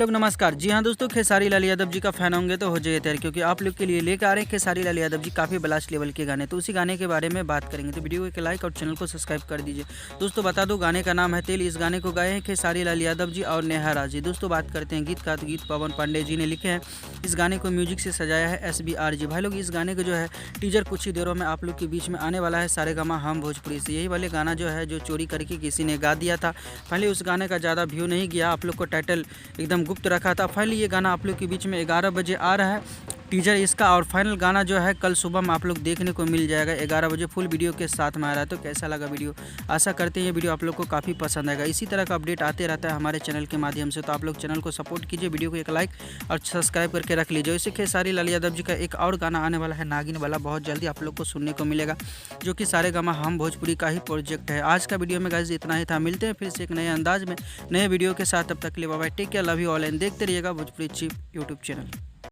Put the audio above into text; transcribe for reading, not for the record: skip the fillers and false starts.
लोग नमस्कार। जी हाँ दोस्तों, खेसारी लाल यादव जी का फ़ैन होंगे तो हो जाइए तैयार, क्योंकि आप लोग के लिए लेकर आ रहे हैं खेसारी लाल यादव जी काफ़ी ब्लास्ट लेवल के गाने। तो उसी गाने के बारे में बात करेंगे, तो वीडियो को एक लाइक और चैनल को सब्सक्राइब कर दीजिए। दोस्तों बता दो, गाने का नाम है तेल। इस गाने को गाए हैं खेसारी लाल यादव जी और नेहा राज जी। दोस्तों बात करते हैं गीत का, तो गीत पवन पांडे जी ने लिखे हैं। इस गाने को म्यूजिक से सजाया है SBR जी। भाई लोग इस गाने को जो है टीजर कुछ ही देरों में आप लोग के बीच में आने वाला है सारेगामा हम भोजपुरी से। यही वाले गाना जो है जो चोरी करके किसी ने गा दिया था। पहले उस गाने का ज़्यादा व्यू नहीं गया, आप लोग को टाइटल एकदम गुप्त रखा था। फाइनली ये गाना आप लोग के बीच में 11 बजे आ रहा है टीजर इसका, और फाइनल गाना जो है कल सुबह में आप लोग देखने को मिल जाएगा 11 बजे फुल वीडियो के साथ में आ रहा है। तो कैसा लगा वीडियो, आशा करते हैं ये वीडियो आप लोग को काफ़ी पसंद आएगा। इसी तरह का अपडेट आते रहता है हमारे चैनल के माध्यम से, तो आप लोग चैनल को सपोर्ट कीजिए, वीडियो को एक लाइक और सब्सक्राइब करके रख लीजिए। इसे खेसारी लाल यादव जी का एक और गाना आने वाला है नागिन वाला, बहुत जल्दी आप लोग को सुनने को मिलेगा, जो कि सारेगामा हम भोजपुरी का ही प्रोजेक्ट है। आज का वीडियो में गाइस इतना ही था, मिलते हैं फिर से एक नए अंदाज में नए वीडियो के साथ। तब तक के लिए bye bye, take care, love you all and देखते रहिएगा भोजपुरी चिप यूट्यूब चैनल।